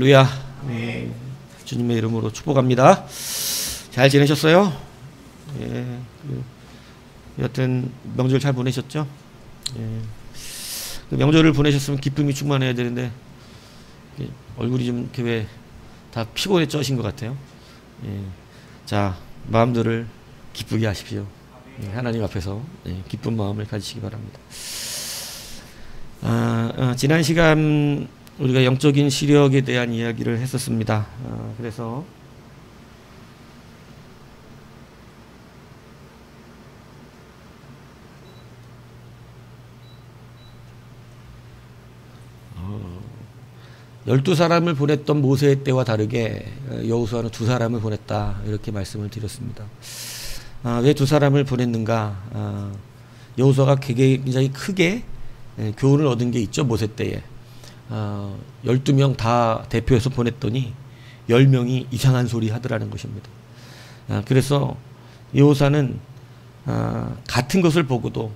할렐루야. 주님의 이름으로 축복합니다. 잘 지내셨어요? 예, 여튼 명절 잘 보내셨죠? 예, 그 명절을 보내셨으면 기쁨이 충만해야 되는데 얼굴이 좀 이렇게 왜 다 피곤해 쩌신 것 같아요. 예, 자, 마음들을 기쁘게 하십시오. 예, 하나님 앞에서 기쁜 마음을 가지시기 바랍니다. 지난 시간 우리가 영적인 시력에 대한 이야기를 했었습니다. 그래서 열두 사람을 보냈던 모세의 때와 다르게 여호수아는 두 사람을 보냈다, 이렇게 말씀을 드렸습니다. 왜 두 사람을 보냈는가? 여호수아가 굉장히 크게 교훈을 얻은 게 있죠. 모세 때에 12명 다 대표해서 보냈더니 10명이 이상한 소리 하더라는 것입니다. 그래서 여호수아는 같은 것을 보고도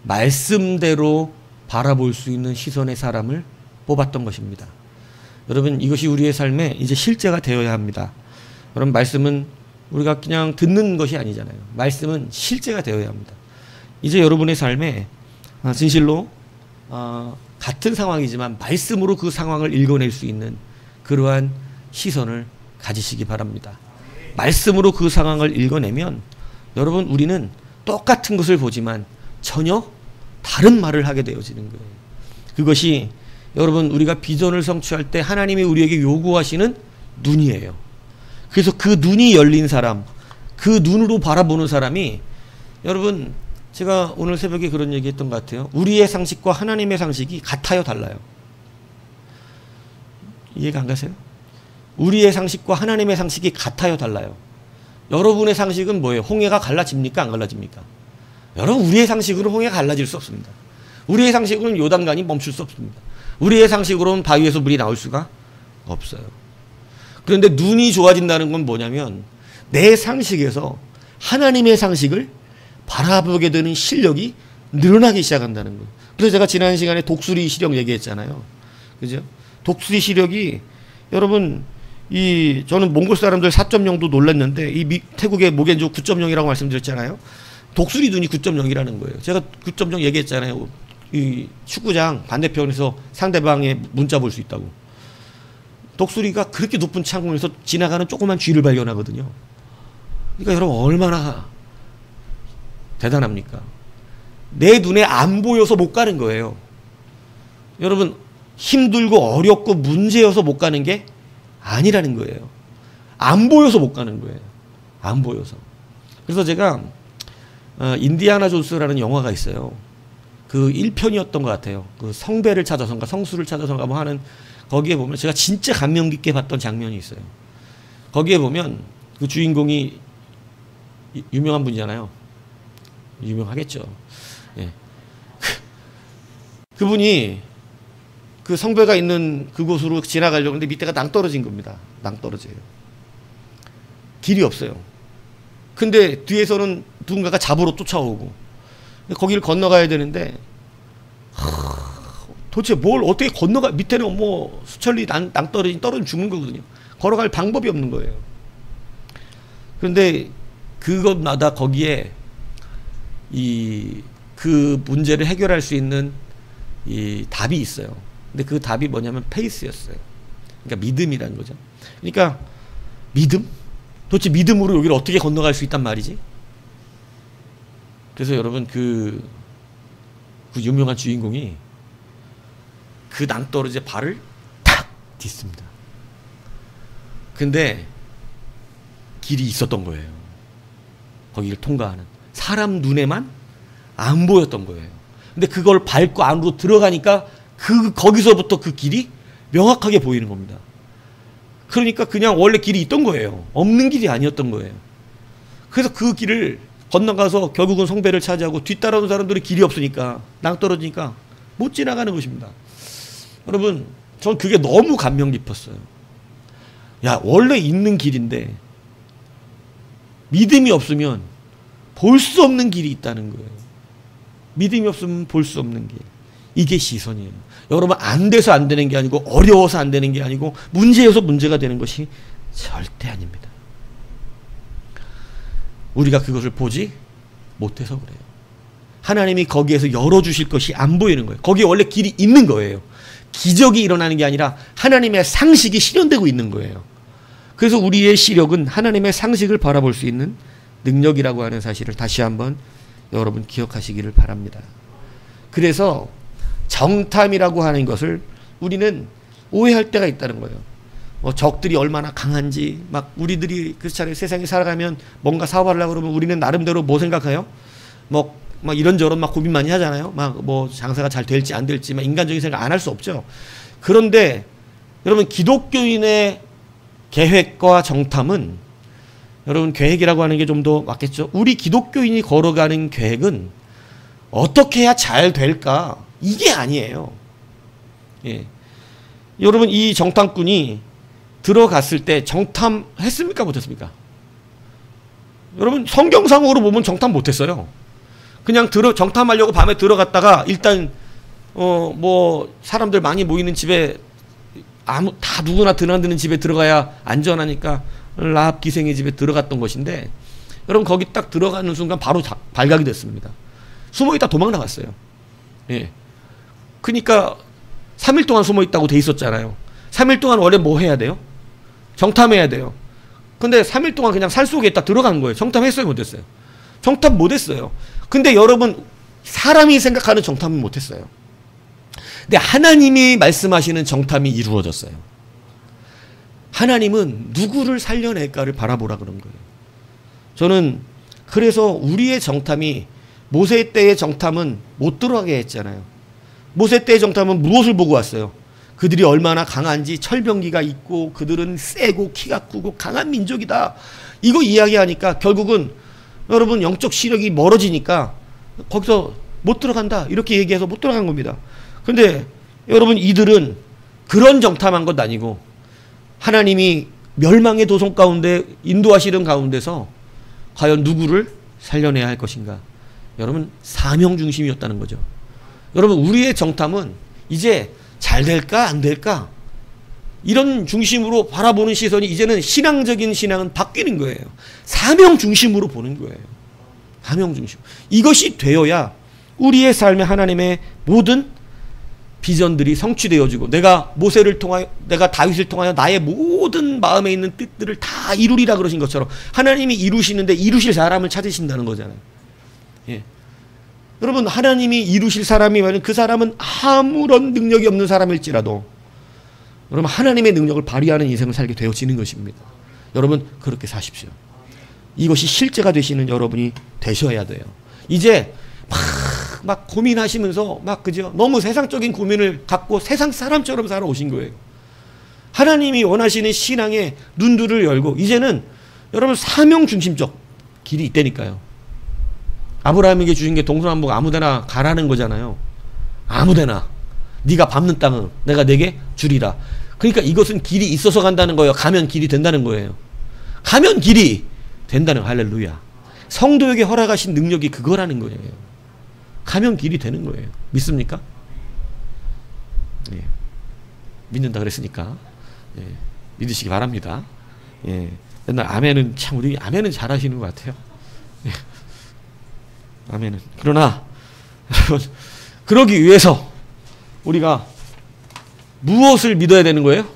말씀대로 바라볼 수 있는 시선의 사람을 뽑았던 것입니다. 여러분, 이것이 우리의 삶에 이제 실제가 되어야 합니다. 그럼 말씀은 우리가 그냥 듣는 것이 아니잖아요. 말씀은 실제가 되어야 합니다. 이제 여러분의 삶에 진실로 같은 상황이지만 말씀으로 그 상황을 읽어낼 수 있는 그러한 시선을 가지시기 바랍니다. 말씀으로 그 상황을 읽어내면 여러분, 우리는 똑같은 것을 보지만 전혀 다른 말을 하게 되어지는 거예요. 그것이 여러분, 우리가 비전을 성취할 때 하나님이 우리에게 요구하시는 눈이에요. 그래서 그 눈이 열린 사람, 그 눈으로 바라보는 사람이, 여러분, 제가 오늘 새벽에 그런 얘기 했던 것 같아요. 우리의 상식과 하나님의 상식이 같아요, 달라요? 이해가 안 가세요? 우리의 상식과 하나님의 상식이 같아요, 달라요? 여러분의 상식은 뭐예요? 홍해가 갈라집니까, 안 갈라집니까? 여러분, 우리의 상식으로 홍해가 갈라질 수 없습니다. 우리의 상식으로는 요단강이 멈출 수 없습니다. 우리의 상식으로는 바위에서 물이 나올 수가 없어요. 그런데 눈이 좋아진다는 건 뭐냐면 내 상식에서 하나님의 상식을 바라보게 되는 실력이 늘어나기 시작한다는 거예요. 그래서 제가 지난 시간에 독수리 시력 얘기했잖아요. 그죠? 독수리 시력이, 여러분, 저는 몽골 사람들 4.0도 놀랐는데 태국의 모겐조 9.0이라고 말씀드렸잖아요. 독수리 눈이 9.0이라는 거예요. 제가 9.0 얘기했잖아요. 이 축구장 반대편에서 상대방의 문자 볼 수 있다고. 독수리가 그렇게 높은 창문에서 지나가는 조그만 쥐를 발견하거든요. 그러니까 여러분, 얼마나 대단합니까? 내 눈에 안 보여서 못 가는 거예요. 여러분, 힘들고 어렵고 문제여서 못 가는 게 아니라는 거예요. 안 보여서 못 가는 거예요. 안 보여서. 그래서 제가 인디아나 존스라는 영화가 있어요. 그 1편이었던 것 같아요. 그 성배를 찾아서인가 성수를 찾아서인가 뭐 하는, 거기에 보면 제가 진짜 감명 깊게 봤던 장면이 있어요. 거기에 보면 그 주인공이 유명한 분이잖아요. 유명하겠죠. 예. 그분이 그 성배가 있는 그곳으로 지나가려고 하는데 밑에가 낭떠러진 겁니다. 낭떠러져요. 길이 없어요. 근데 뒤에서는 누군가가 잡으러 쫓아오고, 거기를 건너가야 되는데 도대체 뭘 어떻게 건너가, 밑에는 뭐 수천리 떨어지면 죽는 거거든요. 걸어갈 방법이 없는 거예요. 그런데 그것마다 거기에 그 문제를 해결할 수 있는 이 답이 있어요. 근데 그 답이 뭐냐면 페이스였어요. 그러니까 믿음이라는 거죠. 그러니까 믿음? 도대체 믿음으로 여기를 어떻게 건너갈 수 있단 말이지? 그래서 여러분, 그 유명한 주인공이 그 낭떠러지에 발을 탁 딛습니다. 근데 길이 있었던 거예요. 거기를 통과하는. 사람 눈에만 안 보였던 거예요. 근데 그걸 밟고 안으로 들어가니까 거기서부터 그 길이 명확하게 보이는 겁니다. 그러니까 그냥 원래 길이 있던 거예요. 없는 길이 아니었던 거예요. 그래서 그 길을 건너가서 결국은 성배를 차지하고 뒤따라오는 사람들이 길이 없으니까, 낭떠러지니까 못 지나가는 것입니다. 여러분, 전 그게 너무 감명 깊었어요. 야, 원래 있는 길인데 믿음이 없으면 볼 수 없는 길이 있다는 거예요. 믿음이 없으면 볼 수 없는 길. 이게 시선이에요. 여러분 안 돼서 안 되는 게 아니고 어려워서 안 되는 게 아니고 문제여서 문제가 되는 것이 절대 아닙니다. 우리가 그것을 보지 못해서 그래요. 하나님이 거기에서 열어주실 것이 안 보이는 거예요. 거기에 원래 길이 있는 거예요. 기적이 일어나는 게 아니라 하나님의 상식이 실현되고 있는 거예요. 그래서 우리의 시력은 하나님의 상식을 바라볼 수 있는 능력이라고 하는 사실을 다시 한번 여러분 기억하시기를 바랍니다. 그래서 정탐이라고 하는 것을 우리는 오해할 때가 있다는 거예요. 적들이 얼마나 강한지, 막 우리들이 그렇잖아요. 세상에 살아가면 뭔가 사업하려고 그러면 우리는 나름대로 뭐 생각해요? 막 이런저런 막 고민 많이 하잖아요. 막 뭐 장사가 잘 될지 안 될지 막 인간적인 생각 안 할 수 없죠. 그런데 여러분 기독교인의 계획과 정탐은 여러분 계획이라고 하는 게 좀 더 맞겠죠. 우리 기독교인이 걸어가는 계획은 어떻게 해야 잘 될까? 이게 아니에요. 예. 여러분 이 정탐꾼이 들어갔을 때 정탐했습니까? 못했습니까? 여러분 성경상으로 보면 정탐 못했어요. 그냥 정탐하려고 밤에 들어갔다가 일단 뭐 사람들 많이 모이는 집에 다 누구나 드나드는 집에 들어가야 안전하니까 라합 기생의 집에 들어갔던 것인데 여러분 거기 딱 들어가는 순간 바로 발각이 됐습니다. 숨어있다 도망 나갔어요. 예. 그러니까 3일 동안 숨어있다고 돼 있었잖아요. 3일 동안 원래 뭐 해야 돼요? 정탐해야 돼요. 근데 3일 동안 그냥 살 속에 딱 들어간 거예요. 정탐했어요? 못했어요? 정탐 못했어요. 근데 여러분 사람이 생각하는 정탐은 못했어요. 근데 하나님이 말씀하시는 정탐이 이루어졌어요. 하나님은 누구를 살려낼까를 바라보라 그런 거예요. 저는 그래서 우리의 정탐이 모세 때의 정탐은 못 들어가게 했잖아요. 모세 때의 정탐은 무엇을 보고 왔어요? 그들이 얼마나 강한지, 철병기가 있고 그들은 세고 키가 크고 강한 민족이다. 이거 이야기하니까 결국은 여러분 영적 시력이 멀어지니까 거기서 못 들어간다 이렇게 얘기해서 못 들어간 겁니다. 근데 여러분 이들은 그런 정탐한 것 아니고 하나님이 멸망의 도성 가운데 인도하시는 가운데서 과연 누구를 살려내야 할 것인가? 여러분 사명 중심이었다는 거죠. 여러분 우리의 정탐은 이제 잘 될까 안 될까 이런 중심으로 바라보는 시선이 이제는 신앙적인 신앙은 바뀌는 거예요. 사명 중심으로 보는 거예요. 사명 중심. 이것이 되어야 우리의 삶에 하나님의 모든 비전들이 성취되어지고 내가 모세를 통하여 내가 다윗을 통하여 나의 모든 마음에 있는 뜻들을 다 이루리라 그러신 것처럼 하나님이 이루시는데 이루실 사람을 찾으신다는 거잖아요. 예. 여러분 하나님이 이루실 사람이면 그 사람은 아무런 능력이 없는 사람일지라도 여러분 하나님의 능력을 발휘하는 인생을 살게 되어지는 것입니다. 여러분 그렇게 사십시오. 이것이 실제가 되시는 여러분이 되셔야 돼요. 이제 막 고민하시면서 막 그죠? 너무 세상적인 고민을 갖고 세상 사람처럼 살아오신 거예요. 하나님이 원하시는 신앙의 눈들을 열고 이제는 여러분 사명 중심적 길이 있다니까요. 아브라함에게 주신 게 동서남북 아무데나 가라는 거잖아요. 아무데나 네가 밟는 땅은 내가 내게 주리라. 그러니까 이것은 길이 있어서 간다는 거예요. 가면 길이 된다는 거예요. 가면 길이 된다는 거예요. 할렐루야. 성도에게 허락하신 능력이 그거라는 거예요. 가면 길이 되는 거예요. 믿습니까? 예. 믿는다 그랬으니까 예. 믿으시기 바랍니다. 예. 옛날 아멘은 참 우리 아멘은 잘하시는 것 같아요. 예. 아멘은. 그러나 여러분 그러기 위해서 우리가 무엇을 믿어야 되는 거예요?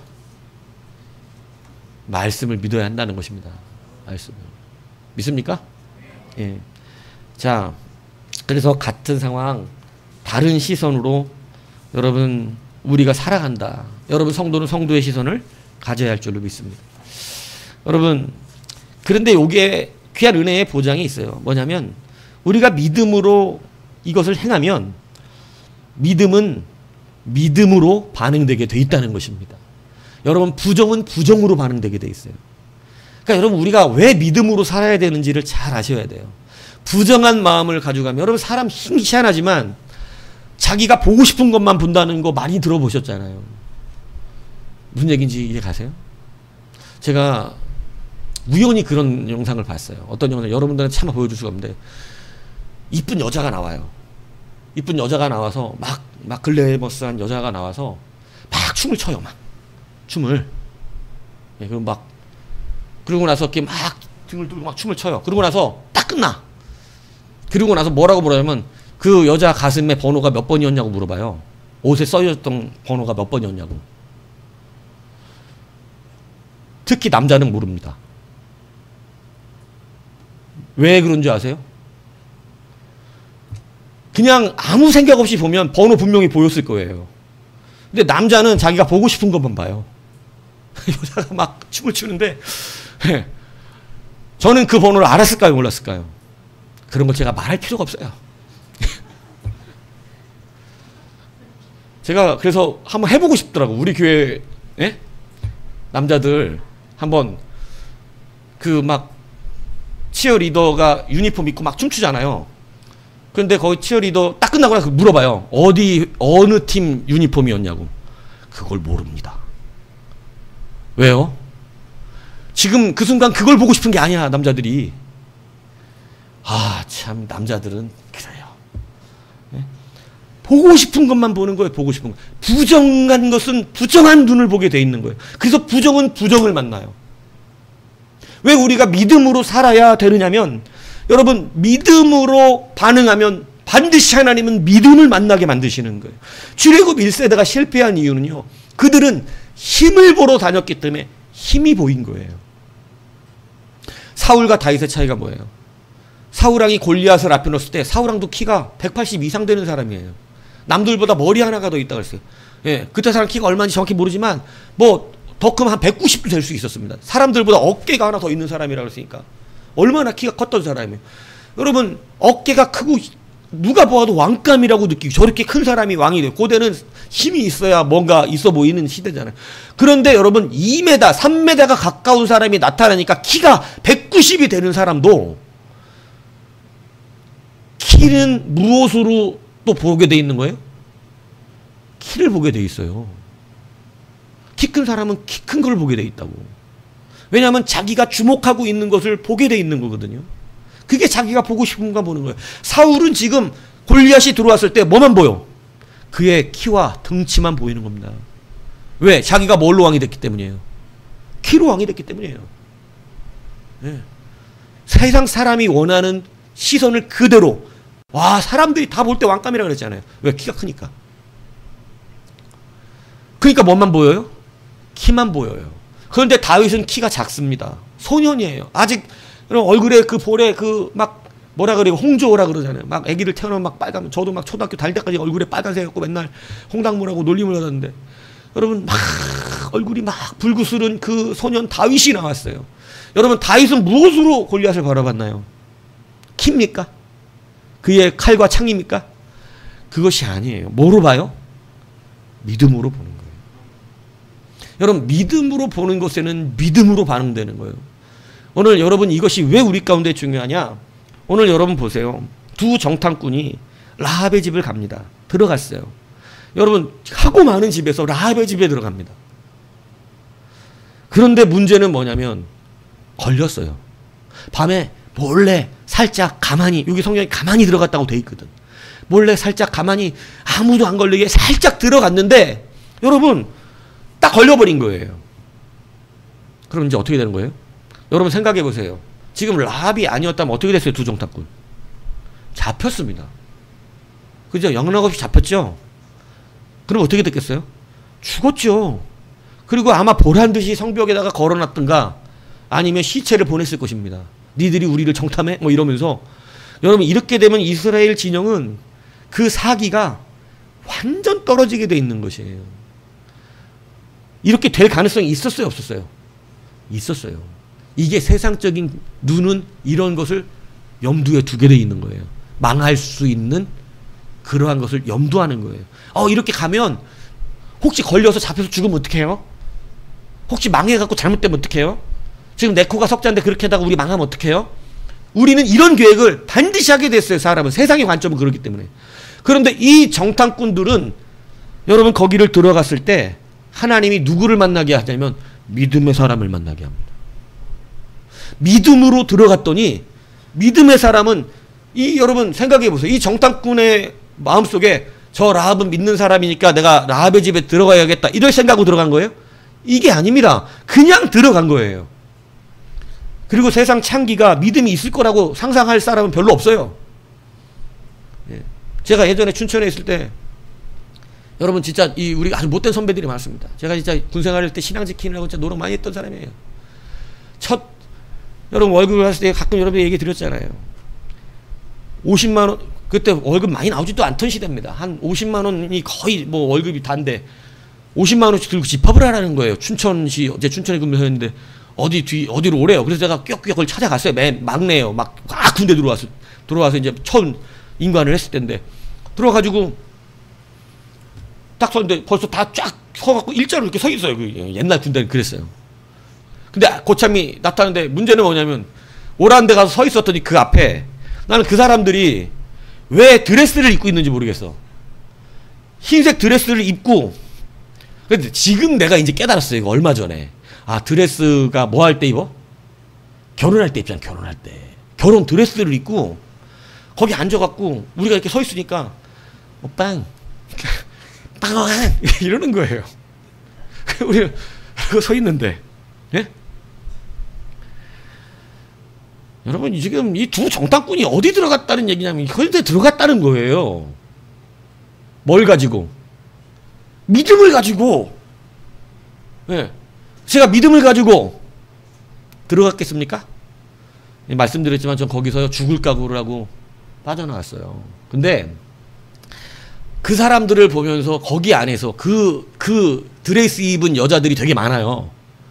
말씀을 믿어야 한다는 것입니다. 말씀을. 믿습니까? 예. 자, 그래서 같은 상황, 다른 시선으로 여러분 우리가 살아간다. 여러분 성도는 성도의 시선을 가져야 할 줄로 믿습니다. 여러분 그런데 이게 귀한 은혜의 보장이 있어요. 뭐냐면 우리가 믿음으로 이것을 행하면 믿음은 믿음으로 반응되게 돼 있다는 것입니다. 여러분 부정은 부정으로 반응되게 돼 있어요. 그러니까 여러분 우리가 왜 믿음으로 살아야 되는지를 잘 아셔야 돼요. 부정한 마음을 가져가면 여러분 사람 희한하지만 자기가 보고 싶은 것만 본다는 거 많이 들어보셨잖아요. 무슨 얘기인지 이해 가세요? 제가 우연히 그런 영상을 봤어요. 어떤 영상 여러분들한테 차마 보여줄 수가 없는데 이쁜 여자가 나와요. 이쁜 여자가 나와서 막 글래머스한 여자가 나와서 막 춤을 춰요. 막 춤을. 예, 그럼 막 그러고 나서 이렇게 막 등을 들고 막 춤을 춰요. 그러고 나서 딱 끝나. 그리고 나서 뭐라고 물어보냐면 그 여자 가슴에 번호가 몇 번이었냐고 물어봐요. 옷에 써있던 번호가 몇 번이었냐고. 특히 남자는 모릅니다. 왜 그런 줄 아세요? 그냥 아무 생각 없이 보면 번호 분명히 보였을 거예요. 근데 남자는 자기가 보고 싶은 것만 봐요. 여자가 막 춤을 추는데 저는 그 번호를 알았을까요? 몰랐을까요? 그런 걸 제가 말할 필요가 없어요. 제가 그래서 한번 해보고 싶더라고. 우리 교회 남자들 한번 그 막 치어리더가 유니폼 입고 막 춤추잖아요. 그런데 거기 치어리더 딱 끝나고 나서 물어봐요. 어느 팀 유니폼이었냐고. 그걸 모릅니다. 왜요? 지금 그 순간 그걸 보고 싶은 게 아니야, 남자들이. 아, 참, 남자들은 그래요. 네? 보고 싶은 것만 보는 거예요, 보고 싶은 거. 부정한 것은 부정한 눈을 보게 돼 있는 거예요. 그래서 부정은 부정을 만나요. 왜 우리가 믿음으로 살아야 되느냐면, 여러분, 믿음으로 반응하면 반드시 하나님은 믿음을 만나게 만드시는 거예요. 출애굽 1세대가 실패한 이유는요, 그들은 힘을 보러 다녔기 때문에 힘이 보인 거예요. 사울과 다윗의 차이가 뭐예요? 사울왕이 골리앗을 앞에 놓았을 때 사울왕도 키가 180 이상 되는 사람이에요. 남들보다 머리 하나가 더 있다 그랬어요. 예, 그때 사람 키가 얼마인지 정확히 모르지만 뭐 더 크면 한 190도 될 수 있었습니다. 사람들보다 어깨가 하나 더 있는 사람이라고 했으니까 얼마나 키가 컸던 사람이에요. 여러분, 어깨가 크고 누가 보아도 왕감이라고 느끼고 저렇게 큰 사람이 왕이 돼요. 고대는 힘이 있어야 뭔가 있어 보이는 시대잖아요. 그런데 여러분 2m, 3m가 가까운 사람이 나타나니까 키가 190이 되는 사람도 키는 무엇으로 또 보게 돼 있는 거예요? 키를 보게 돼 있어요. 키 큰 사람은 키 큰 걸 보게 돼 있다고. 왜냐하면 자기가 주목하고 있는 것을 보게 돼 있는 거거든요. 그게 자기가 보고 싶은 거 보는 거예요. 사울은 지금 골리앗이 들어왔을 때 뭐만 보여? 그의 키와 덩치만 보이는 겁니다. 왜? 자기가 뭘로 왕이 됐기 때문이에요. 키로 왕이 됐기 때문이에요. 네. 세상 사람이 원하는 시선을 그대로, 와, 사람들이 다 볼 때 왕감이라고 그랬잖아요. 왜? 키가 크니까. 그러니까 뭐만 보여요? 키만 보여요. 그런데 다윗은 키가 작습니다. 소년이에요. 아직 얼굴에 그 볼에 그 막 뭐라 그래요? 홍조라 그러잖아요. 막 아기를 태어나면 막 빨간, 저도 막 초등학교 다닐 때까지 얼굴에 빨간색 갖고 맨날 홍당무라고 놀림을 하던데, 여러분 막 얼굴이 막 불구스른 그 소년 다윗이 나왔어요. 여러분, 다윗은 무엇으로 골리앗을 바라봤나요? 키입니까? 그의 칼과 창입니까? 그것이 아니에요. 뭐로 봐요? 믿음으로 보는 거예요. 여러분, 믿음으로 보는 것에는 믿음으로 반응되는 거예요. 오늘 여러분, 이것이 왜 우리 가운데 중요하냐? 오늘 여러분 보세요. 두 정탐꾼이 라합의 집을 갑니다. 들어갔어요. 여러분, 하고 많은 집에서 라합의 집에 들어갑니다. 그런데 문제는 뭐냐면 걸렸어요. 밤에 몰래 살짝 가만히, 여기 성경에 가만히 들어갔다고 돼 있거든. 몰래 살짝 가만히 아무도 안 걸리게 살짝 들어갔는데 여러분 딱 걸려버린 거예요. 그럼 이제 어떻게 되는 거예요? 여러분 생각해 보세요. 지금 라합이 아니었다면 어떻게 됐어요? 두 정탐꾼 잡혔습니다. 그죠? 영락없이 잡혔죠? 그럼 어떻게 됐겠어요? 죽었죠. 그리고 아마 보란듯이 성벽에다가 걸어놨든가 아니면 시체를 보냈을 것입니다. 니들이 우리를 정탐해? 뭐 이러면서. 여러분, 이렇게 되면 이스라엘 진영은 그 사기가 완전 떨어지게 돼 있는 것이에요. 이렇게 될 가능성이 있었어요? 없었어요? 있었어요. 이게 세상적인 눈은 이런 것을 염두에 두게 돼 있는 거예요. 망할 수 있는 그러한 것을 염두하는 거예요. 이렇게 가면 혹시 걸려서 잡혀서 죽으면 어떡해요? 혹시 망해갖고 잘못되면 어떡해요? 지금 내 코가 석자인데 그렇게 하다가 우리 망하면 어떡해요? 우리는 이런 계획을 반드시 하게 됐어요. 사람은. 세상의 관점은 그렇기 때문에. 그런데 이 정탐꾼들은 여러분 거기를 들어갔을 때 하나님이 누구를 만나게 하냐면 믿음의 사람을 만나게 합니다. 믿음으로 들어갔더니 믿음의 사람은 여러분 생각해 보세요. 이 정탐꾼의 마음속에 저 라합은 믿는 사람이니까 내가 라합의 집에 들어가야겠다 이럴 생각으로 들어간 거예요? 이게 아닙니다. 그냥 들어간 거예요. 그리고 세상 창기가 믿음이 있을 거라고 상상할 사람은 별로 없어요. 예. 제가 예전에 춘천에 있을 때 여러분 진짜 우리 아주 못된 선배들이 많습니다. 제가 진짜 군생활할 때 신앙 지키느라고 진짜 노력 많이 했던 사람이에요. 여러분 월급을 했을 때 가끔 여러분이 얘기 드렸잖아요. 50만 원 그때 월급 많이 나오지도 않던 시대입니다. 한 50만 원이 거의 뭐 월급이 단데 50만 원씩 들고 집합을 하라는 거예요. 춘천시 제 춘천에 근무했는데 어디로 오래요. 그래서 제가 끼역끼역 그걸 찾아갔어요. 맨 막내요. 막 군대 들어와서 이제 처음 인관을 했을 때인데 들어와가지고 딱 섰는데 벌써 다 쫙 서갖고 일자로 이렇게 서 있어요. 그 옛날 군대는 그랬어요. 근데 고참이 나타나는데 문제는 뭐냐면 오라는 데 가서 서 있었더니 그 앞에 나는 그 사람들이 왜 드레스를 입고 있는지 모르겠어. 흰색 드레스를 입고 근데 지금 내가 이제 깨달았어요. 이거 얼마 전에. 아 드레스가 뭐 할 때 입어? 결혼할 때 입잖아. 결혼할 때. 결혼 드레스를 입고 거기 앉아갖고 우리가 이렇게 서 있으니까 빵 이러는 거예요. 우리 서 있는데 예? 여러분 지금 이 두 정탐꾼이 어디 들어갔다는 얘기냐면 거기에 들어갔다는 거예요. 뭘 가지고? 믿음을 가지고. 예. 제가 믿음을 가지고 들어갔겠습니까? 예, 말씀드렸지만 전 거기서 죽을 각오를 하고 빠져나왔어요. 근데 그 사람들을 보면서 거기 안에서 그 드레스 입은 여자들이 되게 많아요.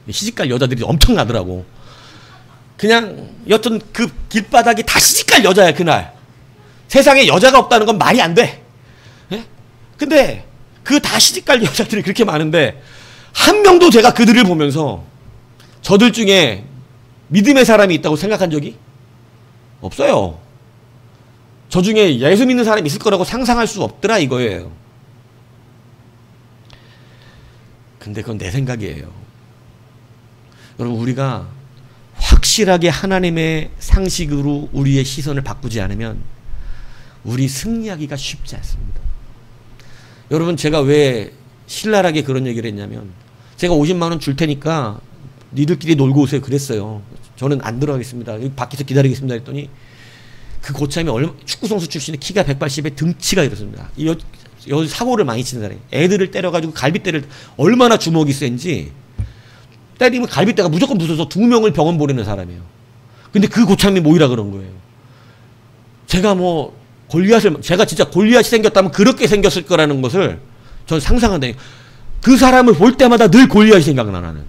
시집갈 여자들이 엄청나더라고. 그냥 여튼 그 길바닥이 다 시집갈 여자야 그날. 세상에 여자가 없다는 건 말이 안 돼. 예? 근데 그 다 시집갈 여자들이 그렇게 많은데 한 명도 제가 그들을 보면서 저들 중에 믿음의 사람이 있다고 생각한 적이 없어요. 저 중에 예수 믿는 사람이 있을 거라고 상상할 수 없더라 이거예요. 근데 그건 내 생각이에요. 여러분 우리가 확실하게 하나님의 상식으로 우리의 시선을 바꾸지 않으면 우리 승리하기가 쉽지 않습니다. 여러분 제가 왜 신랄하게 그런 얘기를 했냐면 제가 50만 원 줄 테니까 니들끼리 놀고 오세요 그랬어요. 저는 안 들어가겠습니다. 여기 밖에서 기다리겠습니다 했더니 그 고참이 축구 선수 출신의 키가 180에 등치가 이렇습니다. 여 사고를 많이 치는 사람이 애들을 때려가지고 갈비뼈를 얼마나 주먹이 센지 때리면 갈비뼈가 무조건 부서서 2명을 병원 보내는 사람이에요. 근데 그 고참이 모이라 그런 거예요. 제가 뭐 제가 진짜 골리앗이 생겼다면 그렇게 생겼을 거라는 것을 전 상상한다니까. 그 사람을 볼 때마다 늘 골리앗이 생각나 나는.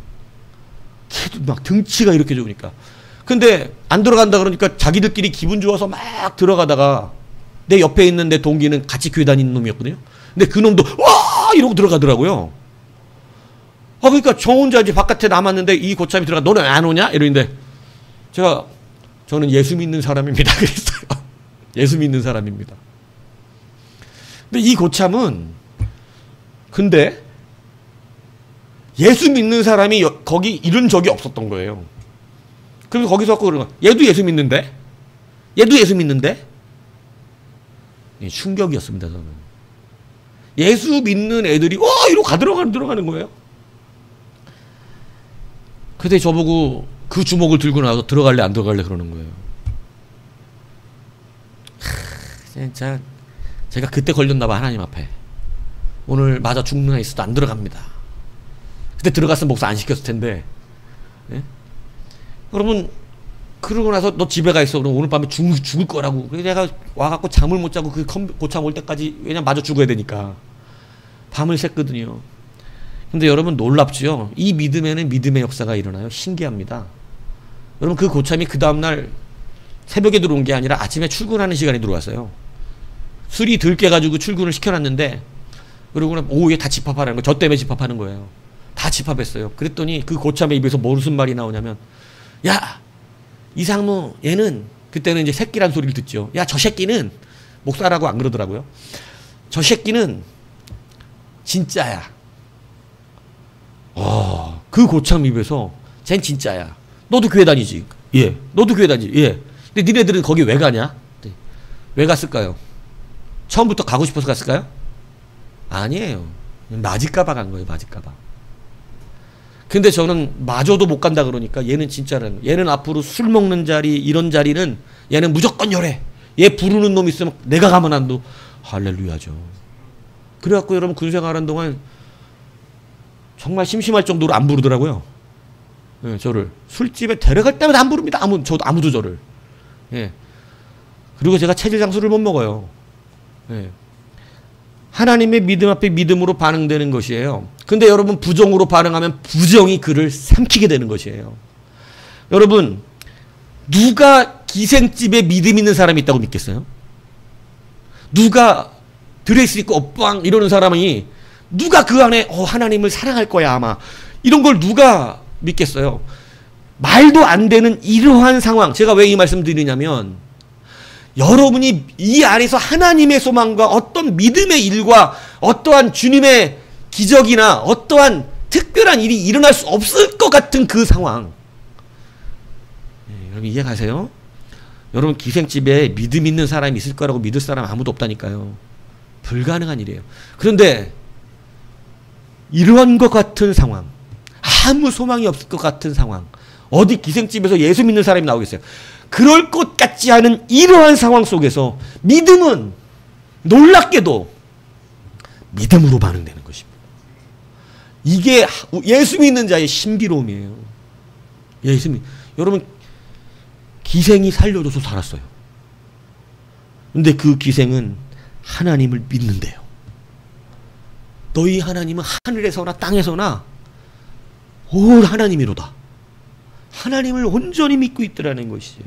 걔도 막 등치가 이렇게 좋으니까. 근데 안 들어간다 그러니까 자기들끼리 기분 좋아서 막 들어가다가 내 옆에 있는 내 동기는 같이 교회 다니는 놈이었거든요. 근데 그 놈도 와 이러고 들어가더라고요. 그러니까 저 혼자 이제 바깥에 남았는데 이 고참이 들어가 너는 왜 안 오냐? 이러는데 저는 예수 믿는 사람입니다. 그랬어요. 예수 믿는 사람입니다. 근데 이 고참은 근데 예수 믿는 사람이 거기 이런 적이 없었던 거예요. 그래서 거기서 그러는 거야. 얘도 예수 믿는데? 얘도 예수 믿는데? 충격이었습니다, 저는. 예수 믿는 애들이, 이러고 들어가는 거예요. 근데 저보고 그 주먹을 들고 나와서 들어갈래, 안 들어갈래 그러는 거예요. 진짜, 제가 그때 걸렸나봐, 하나님 앞에. 오늘 맞아 죽는 애 있어도 안 들어갑니다. 그때 들어갔으면 목사 안 시켰을 텐데. 예? 여러분 그러고 나서 너 집에 가 있어. 그럼 오늘 밤에 죽을 거라고. 그래서 내가 와갖고 잠을 못 자고 그 고참 올 때까지 왜냐면 마저 죽어야 되니까 밤을 샜거든요. 근데 여러분 놀랍지요. 이 믿음에는 믿음의 역사가 일어나요. 신기합니다. 여러분 그 고참이 그 다음날 새벽에 들어온 게 아니라 아침에 출근하는 시간에 들어왔어요. 술이 덜 깨가지고 출근을 시켜놨는데 그러고 오후에 다 집합하라는 거예요. 저 때문에 집합하는 거예요. 다 집합했어요. 그랬더니 그 고참의 입에서 무슨 말이 나오냐면 야 이상무 얘는 그때는 이제 새끼란 소리를 듣죠. 야 저 새끼는 목사라고 안 그러더라고요. 저 새끼는 진짜야. 그 고참 입에서 쟨 진짜야. 너도 교회 다니지? 예. 너도 교회 다니지? 예. 근데 니네들은 거기 왜 가냐? 왜 갔을까요? 처음부터 가고 싶어서 갔을까요? 아니에요. 맞을까봐 간 거예요. 맞을까봐. 근데 저는 마저도 못 간다 그러니까 얘는 진짜는, 얘는 앞으로 술 먹는 자리, 이런 자리는 얘는 무조건 열해. 얘 부르는 놈 있으면 내가 가면 안 돼. 할렐루야죠. 그래갖고 여러분 군생활하는 동안 정말 심심할 정도로 안 부르더라고요. 예, 저를 술집에 데려갈 때마다 안 부릅니다. 아무도 저를. 예. 그리고 제가 체질 장수를 못 먹어요. 예. 하나님의 믿음 앞에 믿음으로 반응되는 것이에요. 근데 여러분 부정으로 반응하면 부정이 그를 삼키게 되는 것이에요. 여러분 누가 기생집에 믿음 있는 사람이 있다고 믿겠어요? 누가 드레스 입고 업방 이러는 사람이 누가 그 안에 하나님을 사랑할 거야 아마 이런 걸 누가 믿겠어요? 말도 안 되는 이러한 상황. 제가 왜 이 말씀 드리냐면 여러분이 이 안에서 하나님의 소망과 어떤 믿음의 일과 어떠한 주님의 기적이나 어떠한 특별한 일이 일어날 수 없을 것 같은 그 상황. 여러분 이해 가세요? 여러분 기생집에 믿음 있는 사람이 있을 거라고 믿을 사람 아무도 없다니까요. 불가능한 일이에요. 그런데 이러한 것 같은 상황, 아무 소망이 없을 것 같은 상황, 어디 기생집에서 예수 믿는 사람이 나오겠어요? 그럴 것 같지 않은 이러한 상황 속에서 믿음은 놀랍게도 믿음으로 반응되는 것입니다. 이게 예수 믿는 자의 신비로움이에요. 여러분 기생이 살려줘서 살았어요. 근데 그 기생은 하나님을 믿는데요. 너희 하나님은 하늘에서나 땅에서나 올 하나님이로다. 하나님을 온전히 믿고 있더라는 것이죠.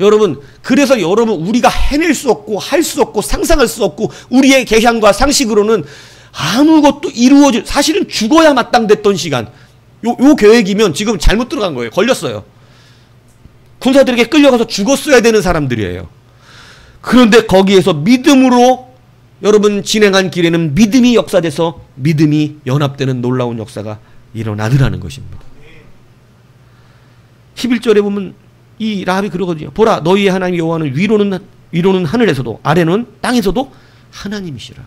여러분 그래서 여러분 우리가 해낼 수 없고 할 수 없고 상상할 수 없고 우리의 계산과 상식으로는 아무것도 이루어질, 사실은 죽어야 마땅됐던 시간, 요 계획이면 지금 잘못 들어간 거예요. 걸렸어요. 군사들에게 끌려가서 죽었어야 되는 사람들이에요. 그런데 거기에서 믿음으로 여러분 진행한 길에는 믿음이 역사돼서 믿음이 연합되는 놀라운 역사가 일어나더라는 것입니다. 11절에 보면 이 라합이 그러거든요. 보라 너희의 하나님 여호와는 위로는 하늘에서도 아래는 땅에서도 하나님이시라.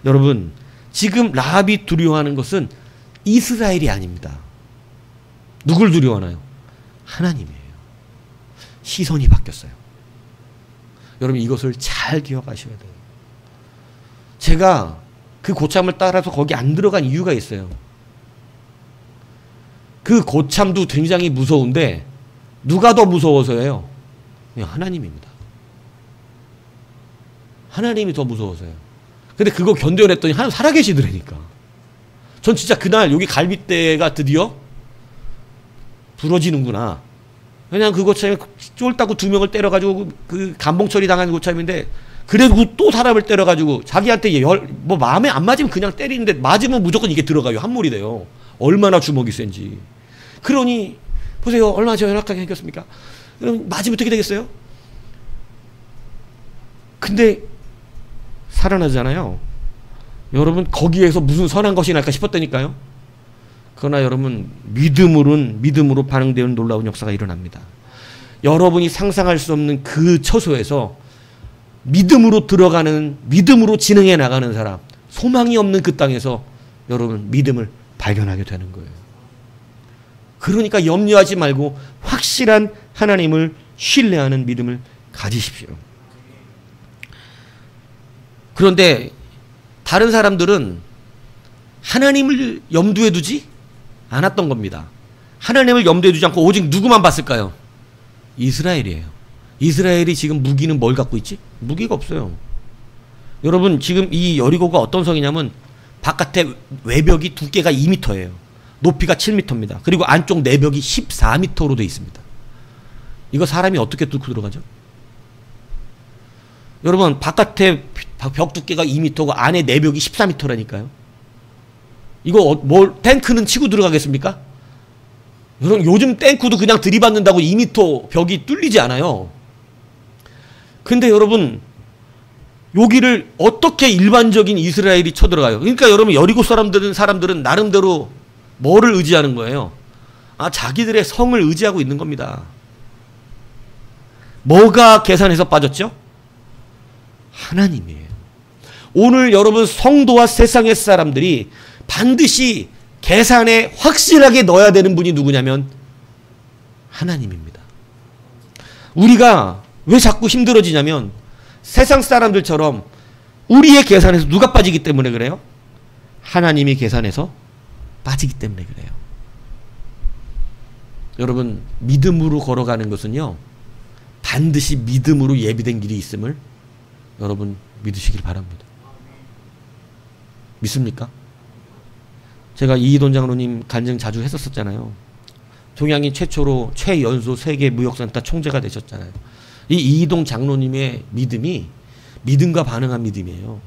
여러분 지금 라합이 두려워하는 것은 이스라엘이 아닙니다. 누굴 두려워하나요? 하나님이에요. 시선이 바뀌었어요. 여러분 이것을 잘 기억하셔야 돼요. 제가 그 고참을 따라서 거기 안 들어간 이유가 있어요. 그 고참도 굉장히 무서운데 누가 더 무서워서예요? 하나님입니다. 하나님이 더 무서워서요. 근데 그거 견뎌냈더니 하나님 살아계시더라니까. 전 진짜 그날 여기 갈빗대가 드디어 부러지는구나. 그냥 그 고참이 쫄다고 2명을 때려가지고 그 감봉 처리당한 고참인데 그래도 또 사람을 때려가지고 자기한테 뭐 마음에 안 맞으면 그냥 때리는데 맞으면 무조건 이게 들어가요. 함몰이 돼요. 얼마나 주먹이 센지. 그러니 보세요. 얼마나 저 연약하게 생겼습니까? 그럼 맞으면 어떻게 되겠어요? 근데 살아나잖아요. 여러분 거기에서 무슨 선한 것이 날까 싶었다니까요. 그러나 여러분 믿음으로 반응되는 놀라운 역사가 일어납니다. 여러분이 상상할 수 없는 그 처소에서 믿음으로 들어가는, 믿음으로 진행해 나가는 사람, 소망이 없는 그 땅에서 여러분 믿음을 발견하게 되는 거예요. 그러니까 염려하지 말고 확실한 하나님을 신뢰하는 믿음을 가지십시오. 그런데 다른 사람들은 하나님을 염두에 두지 않았던 겁니다. 하나님을 염두에 두지 않고 오직 누구만 봤을까요? 이스라엘이에요. 이스라엘이 지금 무기는 뭘 갖고 있지? 무기가 없어요. 여러분 지금 이 여리고가 어떤 성이냐면 바깥에 외벽이 두께가 2m예요. 높이가 7m입니다. 그리고 안쪽 내벽이 14m로 되어 있습니다. 이거 사람이 어떻게 뚫고 들어가죠? 여러분 바깥에 벽 두께가 2m고 안에 내벽이 14m라니까요. 이거 탱크는 치고 들어가겠습니까? 여러분 요즘 탱크도 그냥 들이받는다고 2m 벽이 뚫리지 않아요. 근데 여러분 여기를 어떻게 일반적인 이스라엘이 쳐들어가요? 그러니까 여러분 여리고 사람들은 나름대로 뭐를 의지하는 거예요? 자기들의 성을 의지하고 있는 겁니다. 뭐가 계산해서 빠졌죠? 하나님이에요. 오늘 여러분 성도와 세상의 사람들이 반드시 계산에 확실하게 넣어야 되는 분이 누구냐면 하나님입니다. 우리가 왜 자꾸 힘들어지냐면 세상 사람들처럼 우리의 계산에서 누가 빠지기 때문에 그래요? 하나님이 계산에서 빠지기 때문에 그래요. 여러분 믿음으로 걸어가는 것은요 반드시 믿음으로 예비된 길이 있음을 여러분 믿으시길 바랍니다. 믿습니까? 제가 이희돈 장로님 간증 자주 했었잖아요. 동양인 최초로 최연소 세계 무역센터 총재가 되셨잖아요. 이 이희동 장로님의 믿음이 믿음과 반응한 믿음이에요.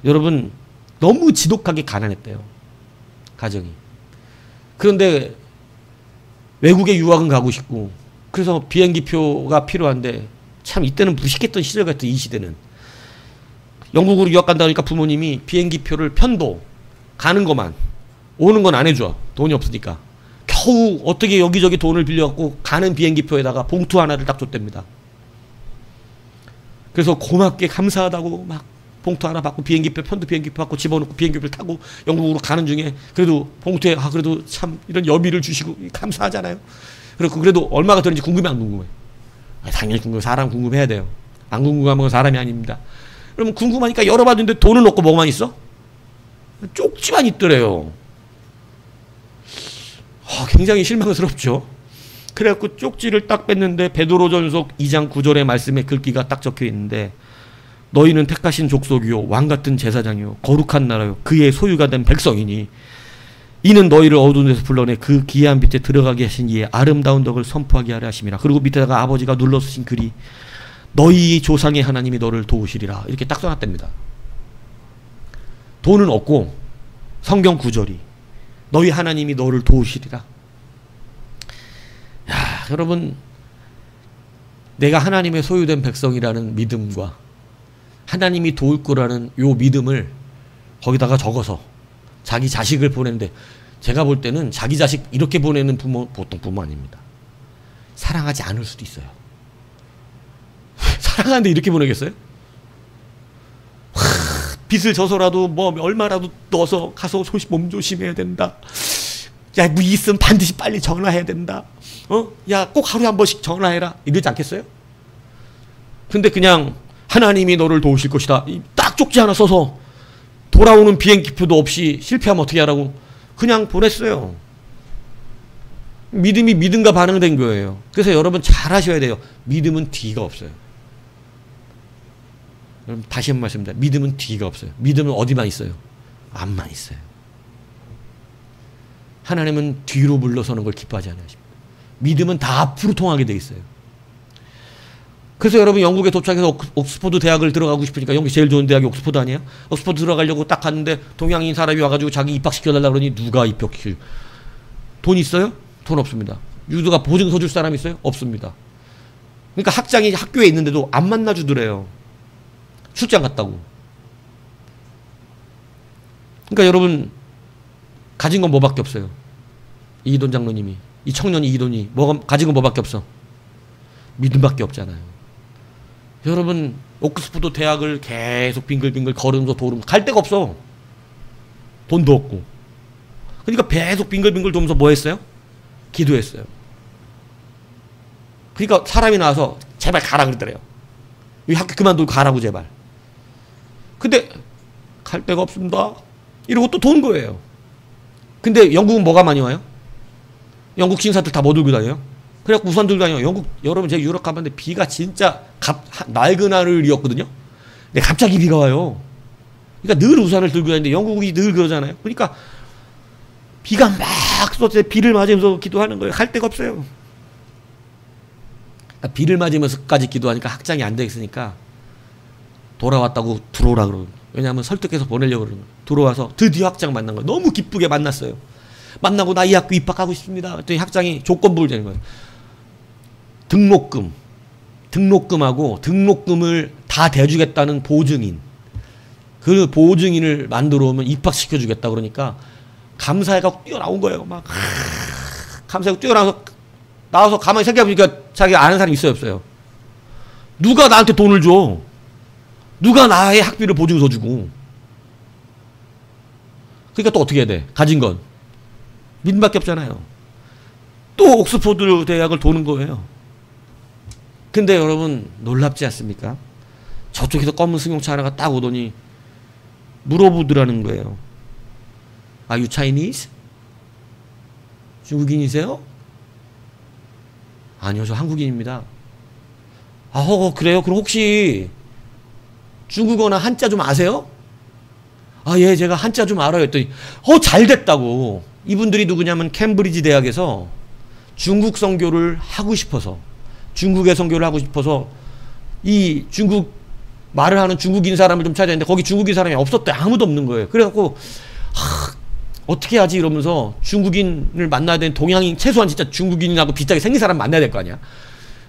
여러분 너무 지독하게 가난했대요. 가정이. 그런데 외국에 유학은 가고 싶고 그래서 비행기표가 필요한데 참 이때는 무식했던 시절 같은 이 시대는 영국으로 유학 간다 그러니까 부모님이 비행기표를 편도 가는 것만 오는 건 안 해줘. 돈이 없으니까. 겨우 어떻게 여기저기 돈을 빌려갖고 가는 비행기표에다가 봉투 하나를 딱 줬답니다. 그래서 고맙게 감사하다고 막 봉투 하나 받고 비행기표 편도 비행기표 받고 집어넣고 비행기표를 타고 영국으로 가는 중에 그래도 봉투에 그래도 참 이런 여비를 주시고 감사하잖아요. 그래도 얼마가 들는지 궁금해 안 궁금해? 당연히 궁금해. 사람 궁금해야 돼요. 안 궁금하면 사람이 아닙니다. 그러면 궁금하니까 열어봤는데 돈은 없고 뭐만 있어? 쪽지만 있더래요. 굉장히 실망스럽죠. 그래갖고 쪽지를 딱 뺐는데 베드로전서 2장 9절의 말씀에 글귀가 딱 적혀 있는데 너희는 택하신 족속이요 왕같은 제사장이요 거룩한 나라요 그의 소유가 된 백성이니 이는 너희를 어두운 데서 불러내 그 기이한 빛에 들어가게 하신 이의 아름다운 덕을 선포하게 하려 하심이라. 그리고 밑에다가 아버지가 눌러 쓰신 글이 너희 조상의 하나님이 너를 도우시리라 이렇게 딱 써놨답니다. 돈은 없고 성경 구절이 너희 하나님이 너를 도우시리라. 야, 여러분 내가 하나님의 소유된 백성이라는 믿음과 하나님이 도울 거라는 요 믿음을 거기다가 적어서 자기 자식을 보내는데 제가 볼 때는 자기 자식 이렇게 보내는 부모 보통 부모 아닙니다. 사랑하지 않을 수도 있어요. 사랑하는데 이렇게 보내겠어요? 빚을 져서라도 뭐 얼마라도 넣어서 가서 몸 조심해야 된다. 야, 뭐 있으면 반드시 빨리 전화해야 된다. 야, 꼭 하루에 한 번씩 전화해라. 이러지 않겠어요? 근데 그냥 하나님이 너를 도우실 것이다. 딱 쪽지 하나 써서 돌아오는 비행기표도 없이 실패하면 어떻게 하라고 그냥 보냈어요. 믿음이 믿음과 반응된 거예요. 그래서 여러분 잘 하셔야 돼요. 믿음은 뒤가 없어요. 여러분 다시 한 번 말씀드립니다. 믿음은 뒤가 없어요. 믿음은 어디만 있어요? 앞만 있어요. 하나님은 뒤로 물러서는 걸 기뻐하지 않으십니다. 믿음은 다 앞으로 통하게 돼 있어요. 그래서 여러분 영국에 도착해서 옥스퍼드 대학을 들어가고 싶으니까 영국이 제일 좋은 대학이 옥스퍼드 아니에요? 옥스퍼드 들어가려고 딱 갔는데 동양인 사람이 와가지고 자기 입학시켜달라 그러니 누가 입학시킬? 돈 있어요? 돈 없습니다. 유도가 보증서 줄 사람 있어요? 없습니다. 그러니까 학장이 학교에 있는데도 안 만나주더래요. 출장 갔다고. 그러니까 여러분 가진 건 뭐밖에 없어요. 이희돈 장로님이 이 청년 이희돈이 가진 건 뭐밖에 없어? 믿음밖에 없잖아요. 여러분 옥스퍼드 대학을 계속 빙글빙글 걸으면서 돌으면서 갈 데가 없어. 돈도 없고. 그러니까 계속 빙글빙글 돌면서 뭐 했어요? 기도했어요. 그러니까 사람이 나와서 제발 가라 그러더래요. 이 학교 그만두고 가라고 제발. 근데 갈 데가 없습니다. 이러고 또 돈 거예요. 근데 영국은 뭐가 많이 와요? 영국 신사들 다 뭐 들고 다녀요? 그래갖고 우산 들고 다녀요. 영국 여러분 제가 유럽 가봤는데 비가 진짜 맑은 하늘이었거든요. 근데 갑자기 비가 와요. 그러니까 늘 우산을 들고 다니는데 영국이 늘 그러잖아요. 그러니까 비가 막 쏟을 때 비를 맞으면서 기도하는 거예요. 갈 데가 없어요. 그러니까 비를 맞으면서까지 기도하니까 학장이 안 되겠으니까 돌아왔다고 들어오라 그러고. 왜냐하면 설득해서 보내려고 그러는 거예요. 들어와서 드디어 학장 만난 거예요. 너무 기쁘게 만났어요. 만나고 나 이 학교 입학하고 싶습니다. 그랬더니 학장이 조건부를 내는 거예요. 등록금하고 등록금을 다 대주겠다는 보증인. 그 보증인을 만들어 오면 입학시켜 주겠다 그러니까 감사해가 뛰어나온 거예요. 막 감사해가 나와서 가만히 생각해보니까 자기가 아는 사람이 있어요 없어요? 누가 나한테 돈을 줘? 누가 나의 학비를 보증서 주고. 그러니까 또 어떻게 해야 돼? 가진 건 믿음밖에 없잖아요. 또 옥스퍼드 대학을 도는 거예요. 근데 여러분 놀랍지 않습니까? 저쪽에서 검은 승용차 하나가 딱 오더니 물어보더라는 거예요. Are you Chinese? 중국인이세요? 아니요, 저 한국인입니다. 아, 그래요? 그럼 혹시 중국어나 한자 좀 아세요? 아, 예, 제가 한자 좀 알아요. 했더니 잘 됐다고. 이분들이 누구냐면 캠브리지 대학에서 중국 선교를 하고 싶어서, 중국의 선교를 하고 싶어서 이 중국 말을 하는 중국인 사람을 좀 찾아야 했는데 거기 중국인 사람이 없었대. 아무도 없는 거예요. 그래갖고 어떻게 하지 이러면서 중국인을 만나야 되는, 동양인 최소한 진짜 중국인하고 비슷하게 생긴 사람 만나야 될 거 아니야.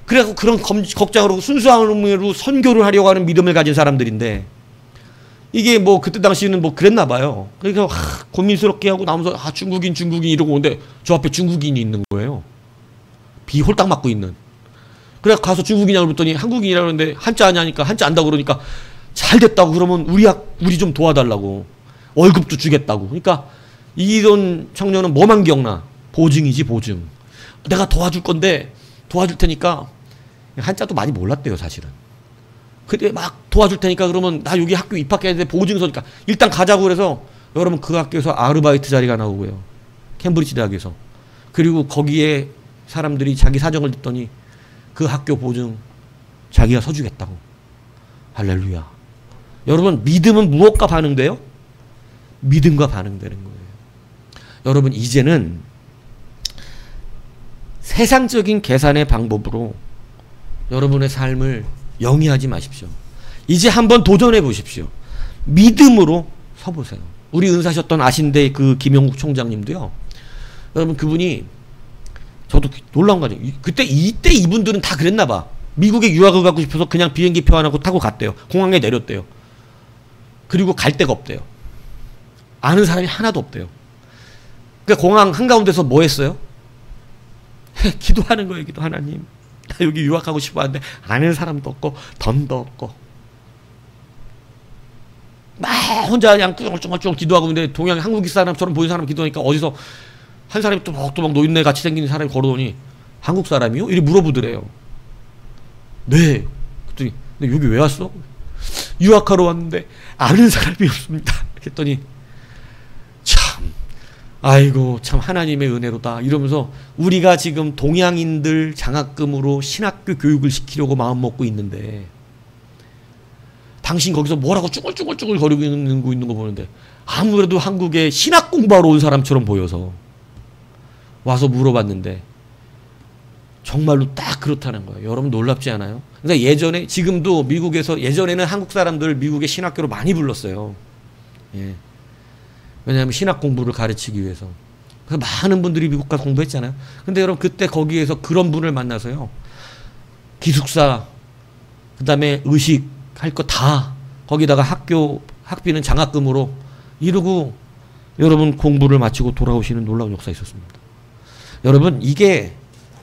그래갖고 그런 걱정으로 순수한 의미로 선교를 하려고 하는 믿음을 가진 사람들인데, 이게 뭐 그때 당시에는 뭐 그랬나 봐요. 그러니까 고민스럽게 하고 나오면서 중국인 이러고 오는데 저 앞에 중국인이 있는 거예요. 비 홀딱 맞고 있는. 그래 가서 중국인이라고 그랬더니 한국인이라고 그러는데 한자 아냐니까 한자 안다고 그러니까 잘 됐다고. 그러면 우리 좀 도와달라고, 월급도 주겠다고. 그러니까 이런 청년은 뭐만 기억나? 보증이지, 보증. 내가 도와줄 건데 도와줄 테니까, 한자도 많이 몰랐대요 사실은. 근데 막 도와줄 테니까 그러면 나 여기 학교 입학해야 돼, 보증서니까 일단 가자고. 그래서 여러분 그 학교에서 아르바이트 자리가 나오고요, 캠브리지 대학에서. 그리고 거기에 사람들이 자기 사정을 듣더니 그 학교 보증 자기가 서주겠다고. 할렐루야. 여러분 믿음은 무엇과 반응돼요? 믿음과 반응되는 거예요. 여러분 이제는 세상적인 계산의 방법으로 여러분의 삶을 영위하지 마십시오. 이제 한번 도전해 보십시오. 믿음으로 서보세요. 우리 은사셨던 아신대 그 김영국 총장님도요, 여러분 그분이, 저도 놀라운 거죠. 이때 이분들은 다 그랬나 봐. 미국에 유학을 가고 싶어서 그냥 비행기 표 안 하고 타고 갔대요. 공항에 내렸대요. 그리고 갈 데가 없대요. 아는 사람이 하나도 없대요. 그러니까 공항 한가운데서 뭐 했어요? 기도하는 거예요. 기도. 하나님, 나 여기 유학하고 싶어 하는데 아는 사람도 없고 돈도 없고. 막 혼자 그냥 쭈글쭈글 기도하고 있는데 동양 한국 사람처럼 보이는 사람 기도하니까 어디서 한 사람이 또막 노인네 같이 생긴 사람이 걸어오니 한국 사람이요? 이리 물어보더래요. 네. 그랬더니 근데 여기 왜 왔어? 유학하러 왔는데 아는 사람이 없습니다. 그랬더니 참, 아이고 참 하나님의 은혜로다 이러면서, 우리가 지금 동양인들 장학금으로 신학교 교육을 시키려고 마음먹고 있는데 당신 거기서 뭐라고 쭈글쭈글 거리고 있는 거 보는데 아무래도 한국에 신학 공부하러 온 사람처럼 보여서 와서 물어봤는데 정말로 딱 그렇다는 거예요. 여러분 놀랍지 않아요? 그러니까 예전에, 지금도 미국에서, 예전에는 한국 사람들 미국의 신학교로 많이 불렀어요. 예. 왜냐하면 신학 공부를 가르치기 위해서. 그래서 많은 분들이 미국 가서 공부했잖아요. 근데 여러분 그때 거기에서 그런 분을 만나서요, 기숙사, 그 다음에 의식 할 거 다 거기다가 학비는 장학금으로 이러고 여러분 공부를 마치고 돌아오시는 놀라운 역사가 있었습니다. 여러분 이게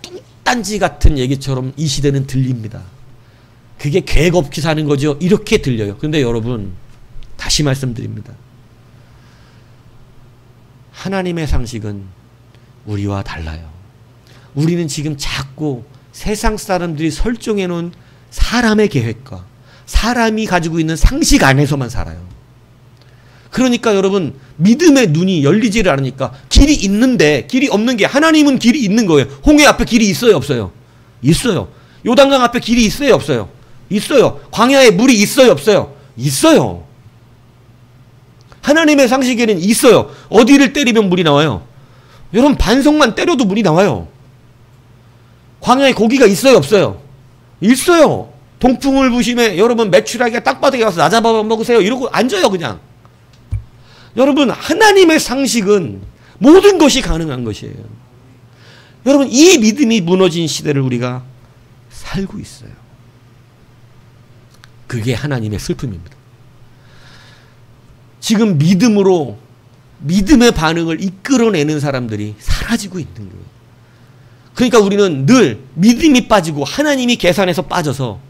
뚱딴지 같은 얘기처럼 이 시대는 들립니다. 그게 계획 없이 사는 거죠. 이렇게 들려요. 근데 여러분 다시 말씀드립니다. 하나님의 상식은 우리와 달라요. 우리는 지금 자꾸 세상 사람들이 설정해 놓은 사람의 계획과 사람이 가지고 있는 상식 안에서만 살아요. 그러니까 여러분 믿음의 눈이 열리지를 않으니까 길이 있는데 길이 없는 게, 하나님은 길이 있는 거예요. 홍해 앞에 길이 있어요, 없어요? 있어요. 요단강 앞에 길이 있어요, 없어요? 있어요. 광야에 물이 있어요, 없어요? 있어요. 하나님의 상식에는 있어요. 어디를 때리면 물이 나와요? 여러분 반석만 때려도 물이 나와요. 광야에 고기가 있어요, 없어요? 있어요. 동풍을 부심에 여러분 메추라기가 땅바닥에 가서 나 잡아 먹으세요 이러고 앉아요 그냥. 여러분 하나님의 상식은 모든 것이 가능한 것이에요. 여러분 이 믿음이 무너진 시대를 우리가 살고 있어요. 그게 하나님의 슬픔입니다. 지금 믿음으로 믿음의 반응을 이끌어내는 사람들이 사라지고 있는 거예요. 그러니까 우리는 늘 믿음이 빠지고 하나님이 계산해서 빠져서